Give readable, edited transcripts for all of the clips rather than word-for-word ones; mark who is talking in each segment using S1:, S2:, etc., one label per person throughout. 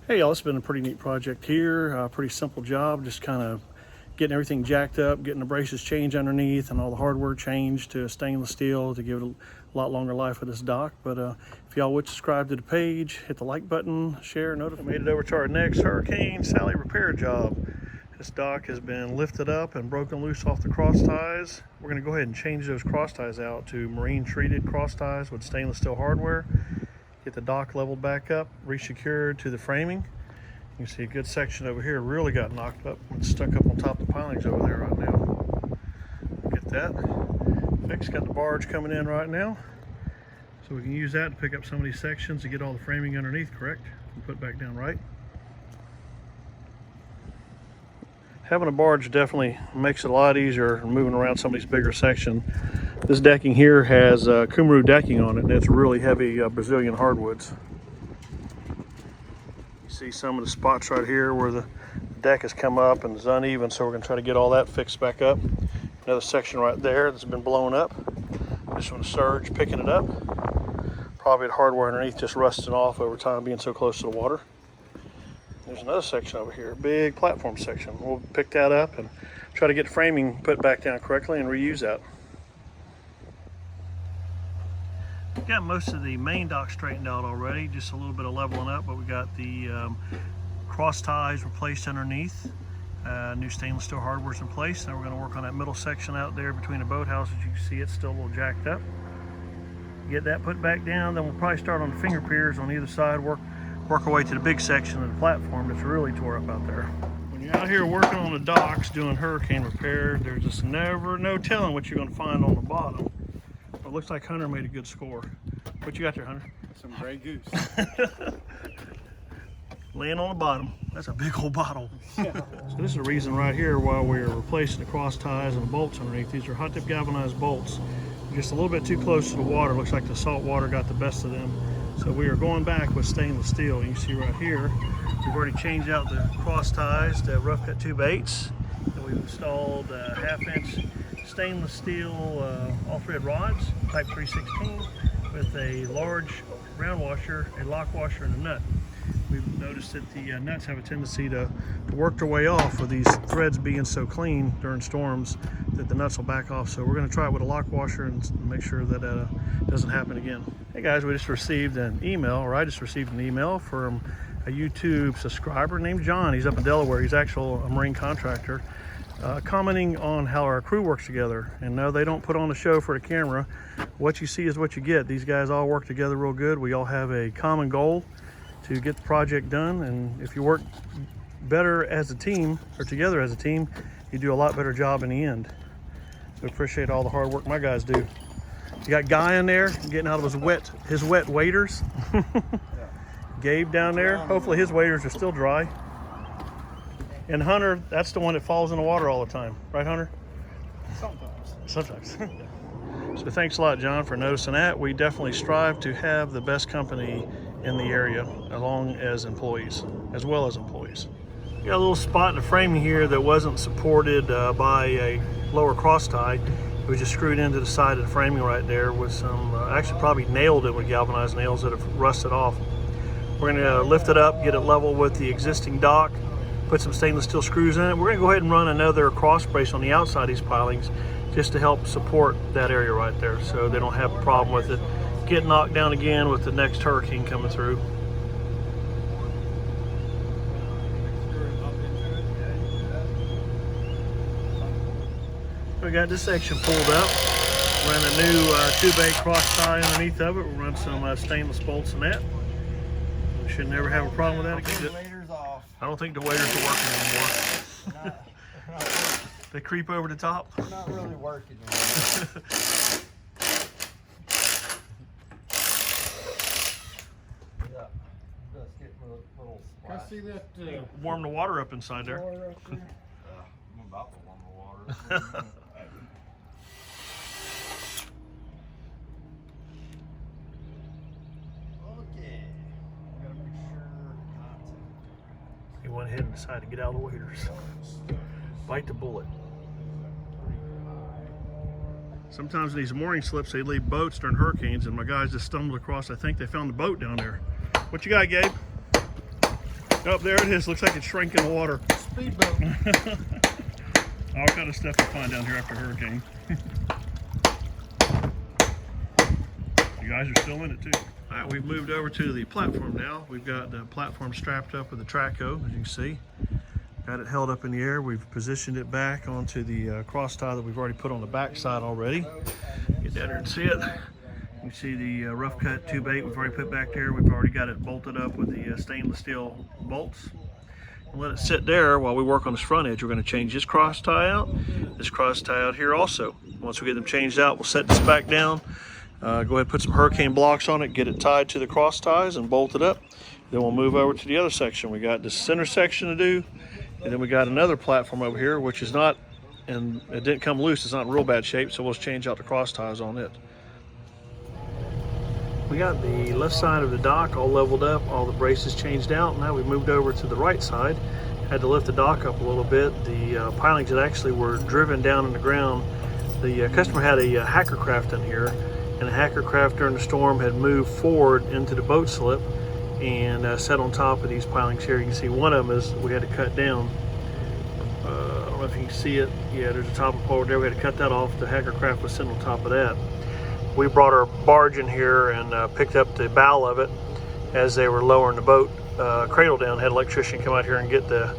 S1: Hey y'all, it's been a pretty neat project here. Pretty simple job, just kind of getting everything jacked up, getting the braces changed underneath and all the hardware changed to stainless steel to give it a lot longer life of this dock. But if y'all would subscribe to the page, hit the like button, share, notify. Made it over to our next Hurricane Sally repair job. This dock has been lifted up and broken loose off the cross ties. We're going to go ahead and change those cross ties out to marine treated cross ties with stainless steel hardware. Get the dock leveled back up, re-secured to the framing. You can see a good section over here really got knocked up and stuck up on top of the pilings over there right now. Get that fixed. Got the barge coming in right now. So we can use that to pick up some of these sections to get all the framing underneath correct and put back down right. Having a barge definitely makes it a lot easier moving around some of these bigger sections. This decking here has Cumru decking on it, and it's really heavy Brazilian hardwoods. You see some of the spots right here where the deck has come up and is uneven, so we're going to try to get all that fixed back up. Another section right there that's been blown up. This one's surge picking it up. Probably the hardware underneath just rusting off over time being so close to the water. There's another section over here, big platform section. We'll pick that up and try to get the framing put back down correctly and reuse that. We've got most of the main dock straightened out already, just a little bit of leveling up, but we got the cross ties replaced underneath. New stainless steel hardware's in place. Now we're going to work on that middle section out there between the boathouses. You can see it's still a little jacked up. Get that put back down, then we'll probably start on the finger piers on either side, work our way to the big section of the platform that's really tore up out there. When you're out here working on the docks doing hurricane repair, there's just no telling what you're going to find on the bottom. It looks like Hunter made a good score. What you got there, Hunter?
S2: Some gray goose.
S1: Laying on the bottom. That's a big old bottle. So this is the reason right here why we're replacing the cross ties and the bolts underneath. These are hot dip galvanized bolts. Just a little bit too close to the water. Looks like the salt water got the best of them. So we are going back with stainless steel. You can see right here, we've already changed out the cross ties to rough cut tube 8s. And we've installed 1/2 inch stainless steel all-thread rods, type 316, with a large round washer, a lock washer, and a nut. We've noticed that the nuts have a tendency to work their way off with these threads being so clean during storms that the nuts will back off. So we're going to try it with a lock washer and make sure that doesn't happen again. Hey guys, we just received an email, or I just received an email from a YouTube subscriber named John. He's up in Delaware. He's actually a marine contractor. Commenting on how our crew works together. And no, they don't put on a show for the camera. What you see is what you get. These guys all work together real good. We all have a common goal to get the project done, and if you work better as a team or together as a team, you do a lot better job in the end. So appreciate all the hard work my guys do. You got Guy in there getting out of his wet waders. Gabe down there, hopefully his waders are still dry. And Hunter, that's the one that falls in the water all the time, right Hunter? Sometimes. So thanks a lot, John, for noticing that. We definitely strive to have the best company in the area, along as employees, as well as employees. We got a little spot in the framing here that wasn't supported by a lower cross tie. It was just screwed into the side of the framing right there with some, actually probably nailed it with galvanized nails that have rusted off. We're gonna lift it up, get it level with the existing dock, put some stainless steel screws in it. We're gonna go ahead and run another cross brace on the outside of these pilings just to help support that area right there so they don't have a problem with it get knocked down again with the next hurricane coming through. We got this section pulled up. Run a new 2-bay cross tie underneath of it. We'll run some stainless bolts in that. We should never have a problem with that again. I don't think the waders are working anymore. They creep over the top.
S2: They're not really working anymore.
S3: I see that.
S1: Warm the water up inside there.
S3: Water up there.
S2: I'm about to warm the water. Okay. We gotta make sure not to.
S1: He went ahead and decided to get out of the waders. Bite the bullet. Sometimes in these mooring slips, they leave boats during hurricanes, and my guys just stumbled across. I think they found the boat down there. What you got, Gabe? Oh, there it is. Looks like it's shrinking the water.
S2: Speedboat.
S1: All kind of stuff you find down here after a hurricane. You guys are still in it too. All right, we've moved over to the platform now. We've got the platform strapped up with the Traco, as you can see. Got it held up in the air. We've positioned it back onto the cross tie that we've already put on the back side already. Get down here and see it. You can see the rough cut 2x8 we've already put back there. We've already got it bolted up with the stainless steel bolts. And let it sit there while we work on this front edge. We're going to change this cross tie out, this cross tie out here also. Once we get them changed out, we'll set this back down. Go ahead and put some hurricane blocks on it, get it tied to the cross ties and bolt it up. Then we'll move over to the other section. We got the center section to do, and then we got another platform over here, which is not, and it didn't come loose, it's not in real bad shape, so we'll change out the cross ties on it. We got the left side of the dock all leveled up, all the braces changed out. Now we moved over to the right side. Had to lift the dock up a little bit. The pilings that actually were driven down in the ground, the customer had a hacker craft in here, and the hacker craft during the storm had moved forward into the boat slip and sat on top of these pilings here. You can see one of them is we had to cut down. I don't know if you can see it. Yeah, there's a top of pole there. We had to cut that off. The hacker craft was sitting on top of that. We brought our barge in here and picked up the bow of it as they were lowering the boat cradle down. Had an electrician come out here and get the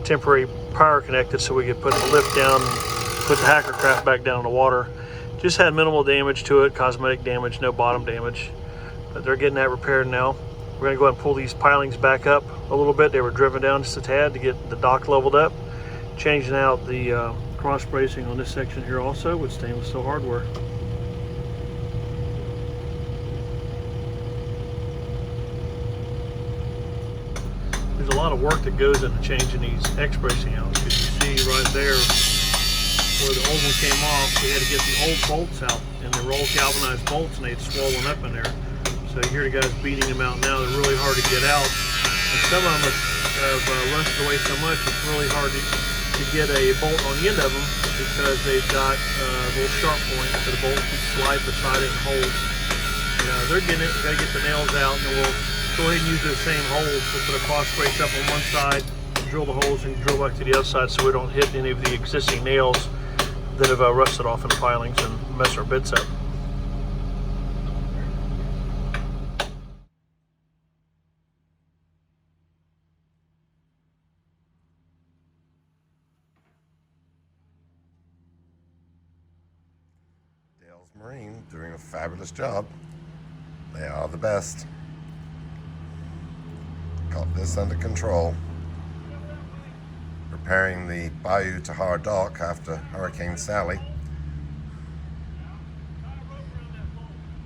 S1: temporary power connected so we could put the lift down and put the hacker craft back down in the water. Just had minimal damage to it, cosmetic damage, no bottom damage. But they're getting that repaired now. We're gonna go ahead and pull these pilings back up a little bit. They were driven down just a tad to get the dock leveled up. Changing out the cross bracing on this section here also with stainless steel hardware. There's a lot of work that goes into changing these X bracing out. As you see right there where the old one came off, we had to get the old bolts out, and they were old galvanized bolts and they'd swollen up in there. So you hear the guys beating them out now. They're really hard to get out. And some of them have rusted away so much it's really hard to get a bolt on the end of them because they've got little sharp points so the bolt can slide beside it and hold. They're getting it. We've got to get the nails out, and then we'll go ahead and use those same holes. We'll put a cross brace up on one side, drill the holes, and drill back to the other side so we don't hit any of the existing nails that have rusted off in the pilings and mess our bits up.
S3: Marine doing a fabulous job. They are the best. Got this under control. Repairing the bayou to hard dock after Hurricane Sally.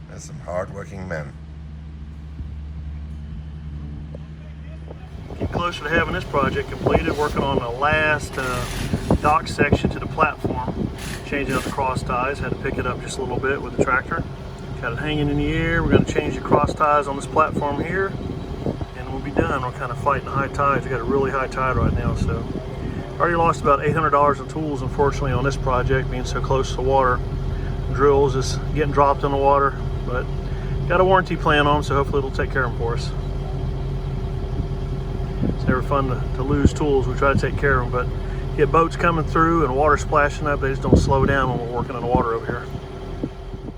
S3: There's some hard-working men.
S1: Get closer to having this project completed, working on the last dock section to the platform. Changing out the cross ties, had to pick it up just a little bit with the tractor. Got it hanging in the air. We're going to change the cross ties on this platform here and we'll be done. We're kind of fighting the high tides. We got a really high tide right now, so already lost about $800 in tools unfortunately on this project being so close to the water. Drills is getting dropped in the water, but got a warranty plan on them, so hopefully it'll take care of them for us. It's never fun to lose tools. We try to take care of them, but get boats coming through and water splashing up, they just don't slow down when we're working in the water over here.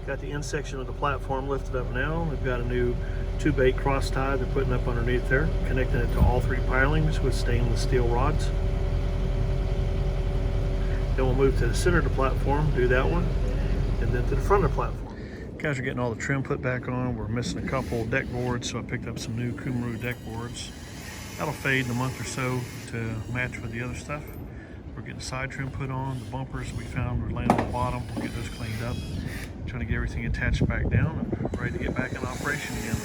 S1: Got the end section of the platform lifted up now. We've got a new 2x8 cross tie they're putting up underneath there, connecting it to all three pilings with stainless steel rods. Then we'll move to the center of the platform, do that one, and then to the front of the platform. Guys are getting all the trim put back on. We're missing a couple deck boards, so I picked up some new Cumru deck boards. That'll fade in a month or so to match with the other stuff. We're getting side trim put on. The bumpers we found were laying on the bottom. We'll get those cleaned up. Trying to get everything attached back down and ready to get back in operation again.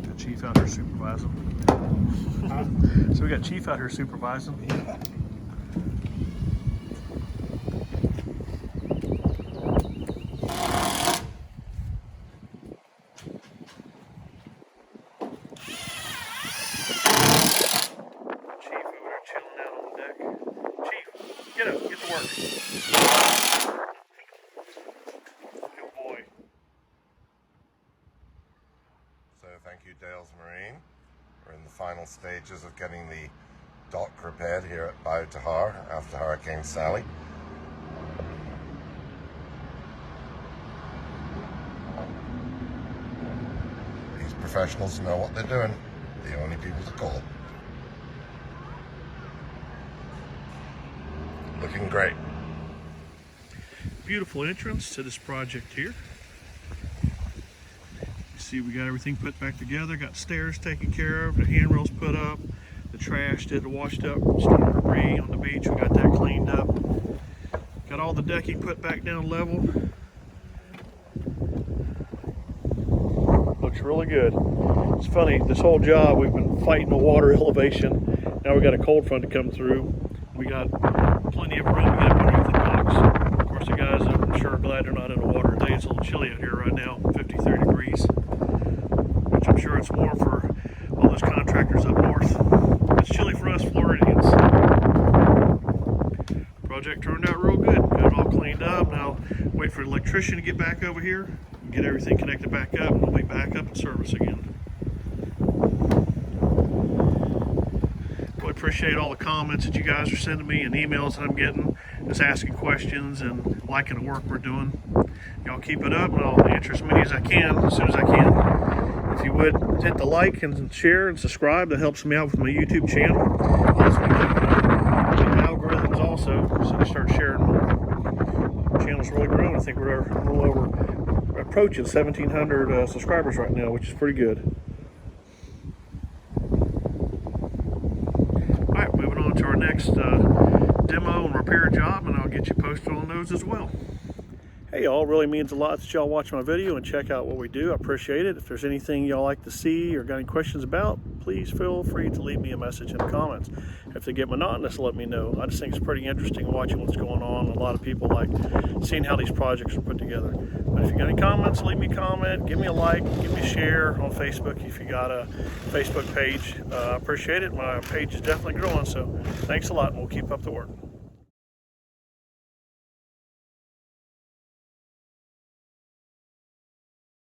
S1: Got Chief out here supervising. So we got Chief out here supervising.
S3: Yeah.
S1: Get up, get to work.
S3: Thank you, Dales Marine. We're in the final stages of getting the dock repaired here at Bayou Tahar after Hurricane Sally. These professionals know what they're doing. The only people to call. Looking great.
S1: Beautiful entrance to this project here. You see we got everything put back together, got stairs taken care of, the handrails put up, the trash did washed up storm debris on the beach, we got that cleaned up. Got all the decking put back down level. Looks really good. It's funny, this whole job we've been fighting the water elevation. Now we got a cold front to come through. We got plenty of room to get up underneath the docks. Of course, the guys, I'm sure, are glad they're not in the water today. It's a little chilly out here right now, 53 degrees, which I'm sure it's warm for all those contractors up north. It's chilly for us Floridians. Project turned out real good. Got it all cleaned up. Now wait for the electrician to get back over here, get everything connected back up, and we'll be back up in service again. Appreciate all the comments that you guys are sending me and emails that I'm getting, just asking questions and liking the work we're doing. Y'all keep it up and I'll answer as many as I can as soon as I can. If you would hit the like and share and subscribe, that helps me out with my YouTube channel. Helps me with the algorithms also, so I start sharing more. The channel's really growing. I think we're a little over, approaching 1,700 subscribers right now, which is pretty good. To our next demo and repair job, and I'll get you posted on those as well. Hey y'all, really means a lot that y'all watch my video and check out what we do. I appreciate it. If there's anything y'all like to see or got any questions about, please feel free to leave me a message in the comments. If they get monotonous, let me know. I just think it's pretty interesting watching what's going on. A lot of people like seeing how these projects are put together. But if you got any comments, leave me a comment, give me a like, give me a share on Facebook if you got a Facebook page. I appreciate it. My page is definitely growing, so thanks a lot, and we'll keep up the work.